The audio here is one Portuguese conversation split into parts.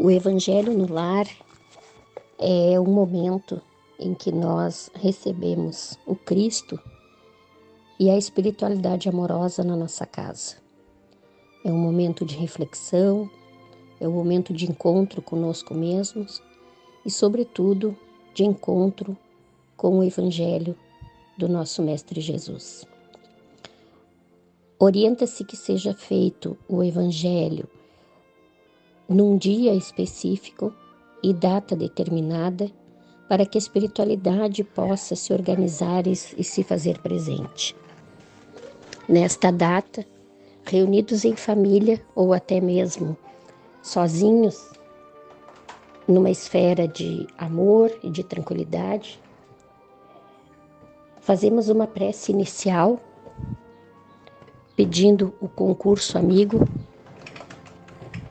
O Evangelho no Lar é um momento em que nós recebemos o Cristo e a espiritualidade amorosa na nossa casa. É um momento de reflexão, é um momento de encontro conosco mesmos e, sobretudo, de encontro com o Evangelho do nosso Mestre Jesus. Orienta-se que seja feito o Evangelho num dia específico e data determinada para que a espiritualidade possa se organizar e se fazer presente. Nesta data, reunidos em família ou até mesmo sozinhos, numa esfera de amor e de tranquilidade, fazemos uma prece inicial pedindo o concurso amigo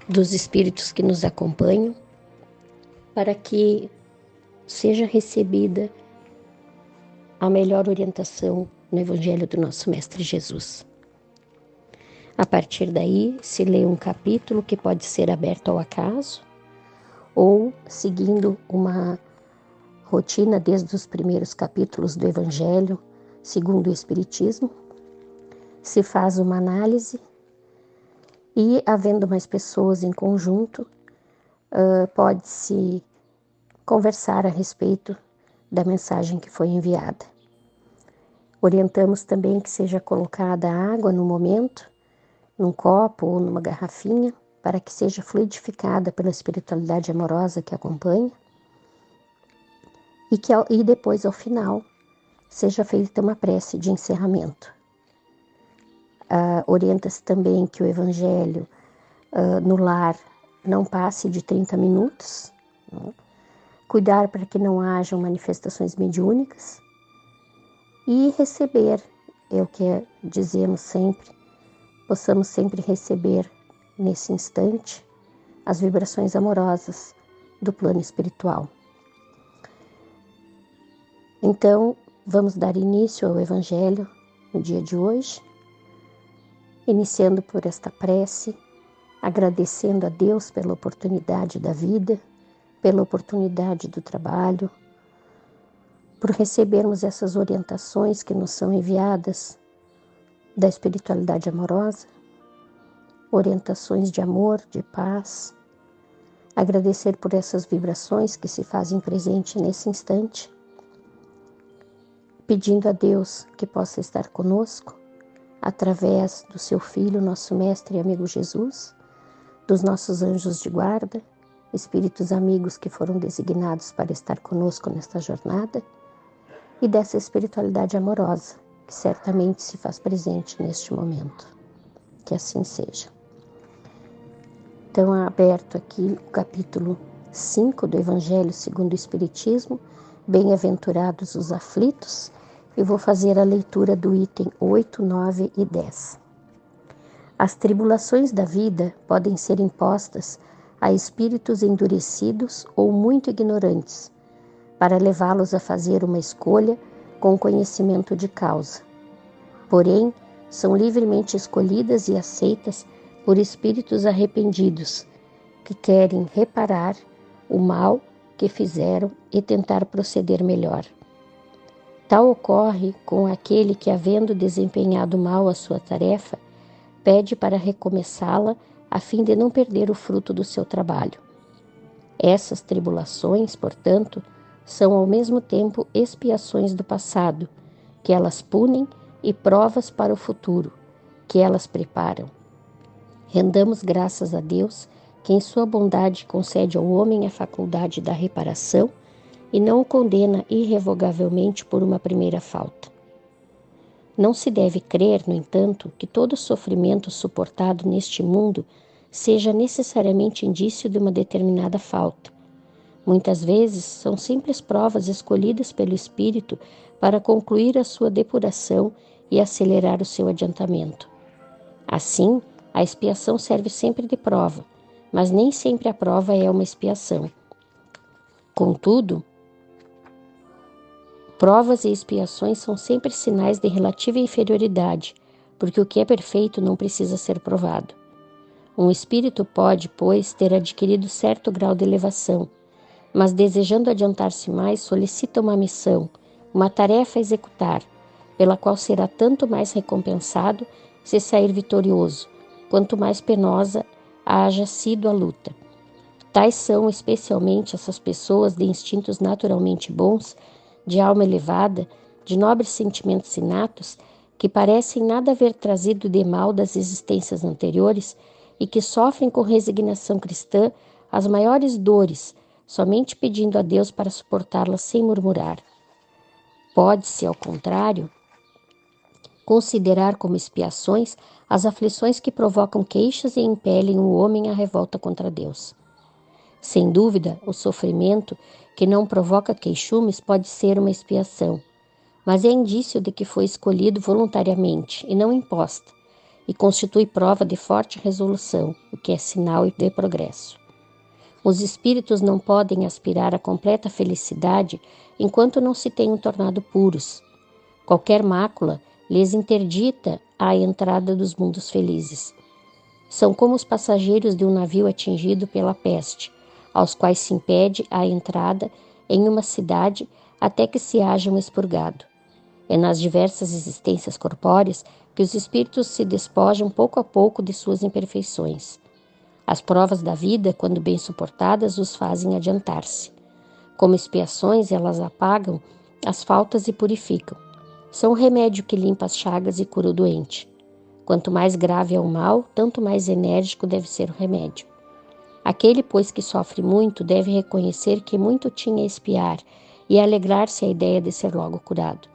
dos espíritos que nos acompanham para que seja recebida a melhor orientação no Evangelho do nosso Mestre Jesus. A partir daí, se lê um capítulo que pode ser aberto ao acaso ou seguindo uma rotina desde os primeiros capítulos do Evangelho, segundo o Espiritismo, se faz uma análise e, havendo mais pessoas em conjunto, pode-se conversar a respeito da mensagem que foi enviada. Orientamos também que seja colocada água no momento, num copo ou numa garrafinha, para que seja fluidificada pela espiritualidade amorosa que acompanha e depois, ao final, seja feita uma prece de encerramento. Orienta-se também que o Evangelho no lar não passe de 30 minutos, né? Cuidar para que não hajam manifestações mediúnicas e receber, é o que dizemos sempre, possamos sempre receber nesse instante as vibrações amorosas do plano espiritual. Então, vamos dar início ao Evangelho no dia de hoje, iniciando por esta prece, agradecendo a Deus pela oportunidade da vida, pela oportunidade do trabalho, por recebermos essas orientações que nos são enviadas da espiritualidade amorosa, orientações de amor, de paz, agradecer por essas vibrações que se fazem presente nesse instante, pedindo a Deus que possa estar conosco, através do seu Filho, nosso Mestre e amigo Jesus, dos nossos anjos de guarda, espíritos amigos que foram designados para estar conosco nesta jornada, e dessa espiritualidade amorosa, que certamente se faz presente neste momento. Que assim seja. Então, aberto aqui o capítulo 5 do Evangelho segundo o Espiritismo, Bem-aventurados os aflitos, eu vou fazer a leitura do item 8, 9 e 10. As tribulações da vida podem ser impostas a espíritos endurecidos ou muito ignorantes, para levá-los a fazer uma escolha com conhecimento de causa. Porém, são livremente escolhidas e aceitas por espíritos arrependidos, que querem reparar o mal que fizeram e tentar proceder melhor. Tal ocorre com aquele que, havendo desempenhado mal a sua tarefa, pede para recomeçá-la a fim de não perder o fruto do seu trabalho. Essas tribulações, portanto, são ao mesmo tempo expiações do passado, que elas punem, e provas para o futuro, que elas preparam. Rendamos graças a Deus, que em sua bondade concede ao homem a faculdade da reparação e não o condena irrevogavelmente por uma primeira falta. Não se deve crer, no entanto, que todo sofrimento suportado neste mundo seja necessariamente indício de uma determinada falta. Muitas vezes são simples provas escolhidas pelo Espírito para concluir a sua depuração e acelerar o seu adiantamento. Assim, a expiação serve sempre de prova, mas nem sempre a prova é uma expiação. Contudo, provas e expiações são sempre sinais de relativa inferioridade, porque o que é perfeito não precisa ser provado. Um espírito pode, pois, ter adquirido certo grau de elevação, mas desejando adiantar-se mais, solicita uma missão, uma tarefa a executar, pela qual será tanto mais recompensado se sair vitorioso, quanto mais penosa haja sido a luta. Tais são especialmente essas pessoas de instintos naturalmente bons, de alma elevada, de nobres sentimentos inatos, que parecem nada haver trazido de mal das existências anteriores e que sofrem com resignação cristã as maiores dores, somente pedindo a Deus para suportá-las sem murmurar. Pode-se, ao contrário, considerar como expiações as aflições que provocam queixas e impelem o homem à revolta contra Deus. Sem dúvida, o sofrimento que não provoca queixumes pode ser uma expiação, mas é indício de que foi escolhido voluntariamente e não imposta, e constitui prova de forte resolução, o que é sinal de progresso. Os espíritos não podem aspirar à completa felicidade enquanto não se tenham tornado puros. Qualquer mácula lhes interdita a entrada dos mundos felizes. São como os passageiros de um navio atingido pela peste, aos quais se impede a entrada em uma cidade até que se hajam expurgado. É nas diversas existências corpóreas que os espíritos se despojam pouco a pouco de suas imperfeições. As provas da vida, quando bem suportadas, os fazem adiantar-se. Como expiações, elas apagam as faltas e purificam. São o remédio que limpa as chagas e cura o doente. Quanto mais grave é o mal, tanto mais enérgico deve ser o remédio. Aquele, pois, que sofre muito, deve reconhecer que muito tinha a expiar e alegrar-se à ideia de ser logo curado.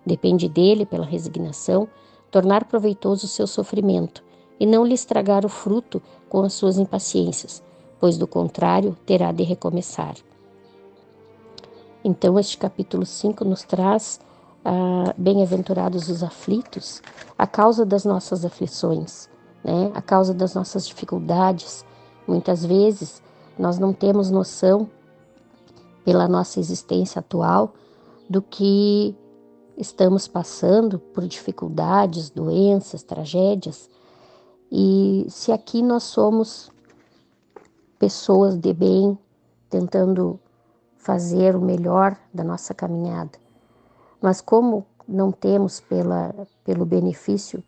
Depende dele, pela resignação, tornar proveitoso o seu sofrimento e não lhe estragar o fruto com as suas impaciências, pois, do contrário, terá de recomeçar. Então, este capítulo 5 nos traz bem-aventurados os aflitos, a causa das nossas aflições, né? A causa das nossas dificuldades. Muitas vezes nós não temos noção, pela nossa existência atual, do que estamos passando por dificuldades, doenças, tragédias. E se aqui nós somos pessoas de bem, tentando fazer o melhor da nossa caminhada, mas como não temos pelo benefício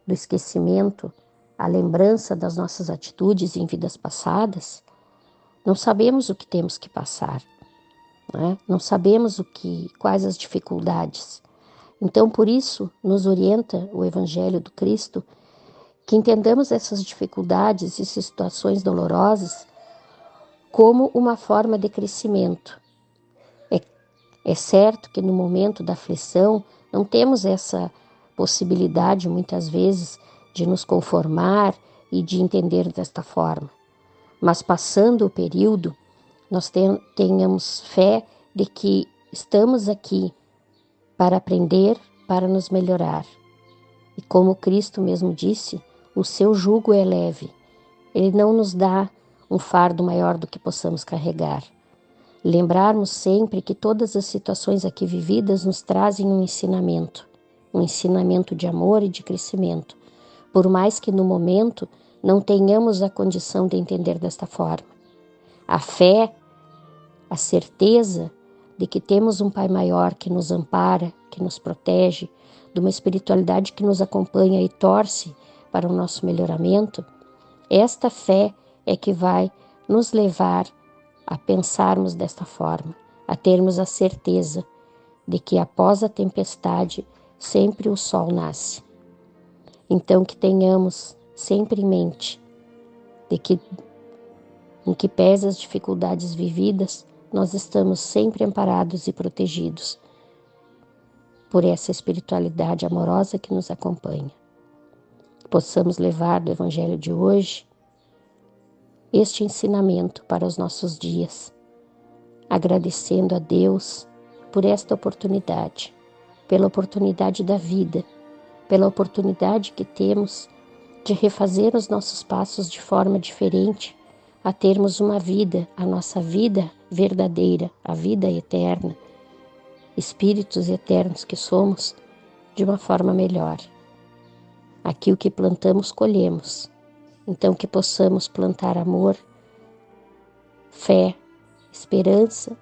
do esquecimento a lembrança das nossas atitudes em vidas passadas, não sabemos o que temos que passar, né? Não sabemos quais as dificuldades. Então, por isso, nos orienta o Evangelho do Cristo que entendamos essas dificuldades e situações dolorosas como uma forma de crescimento. É certo que no momento da aflição não temos essa possibilidade, muitas vezes, de nos conformar e de entender desta forma. Mas passando o período, nós tenhamos fé de que estamos aqui para aprender, para nos melhorar. E como Cristo mesmo disse, o seu jugo é leve. Ele não nos dá um fardo maior do que possamos carregar. Lembrarmos sempre que todas as situações aqui vividas nos trazem um ensinamento de amor e de crescimento, por mais que no momento não tenhamos a condição de entender desta forma. A fé, a certeza de que temos um Pai maior que nos ampara, que nos protege, de uma espiritualidade que nos acompanha e torce para o nosso melhoramento, esta fé é que vai nos levar a pensarmos desta forma, a termos a certeza de que após a tempestade sempre o sol nasce. Então que tenhamos sempre em mente de que, em que pese as dificuldades vividas, nós estamos sempre amparados e protegidos por essa espiritualidade amorosa que nos acompanha. Possamos levar do Evangelho de hoje este ensinamento para os nossos dias, agradecendo a Deus por esta oportunidade, pela oportunidade da vida, pela oportunidade que temos de refazer os nossos passos de forma diferente, a termos uma vida, a nossa vida verdadeira, a vida eterna, espíritos eternos que somos, de uma forma melhor. Aqui o que plantamos, colhemos. Então que possamos plantar amor, fé, esperança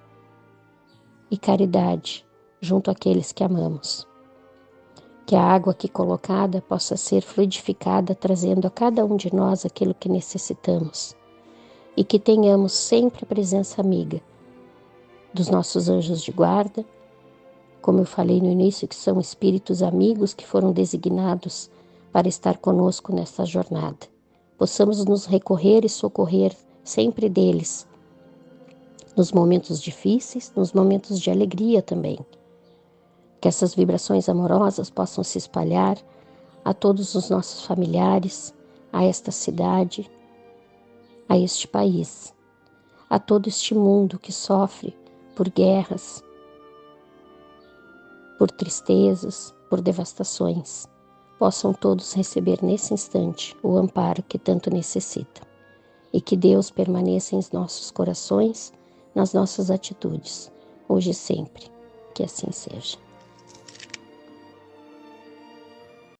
e caridade junto àqueles que amamos. Que a água aqui colocada possa ser fluidificada, trazendo a cada um de nós aquilo que necessitamos. E que tenhamos sempre a presença amiga dos nossos anjos de guarda, como eu falei no início, que são espíritos amigos que foram designados para estar conosco nesta jornada. Possamos nos recorrer e socorrer sempre deles, nos momentos difíceis, nos momentos de alegria também. Que essas vibrações amorosas possam se espalhar a todos os nossos familiares, a esta cidade, a este país, a todo este mundo que sofre por guerras, por tristezas, por devastações. Possam todos receber nesse instante o amparo que tanto necessitam. E que Deus permaneça em nossos corações, nas nossas atitudes, hoje e sempre. Que assim seja.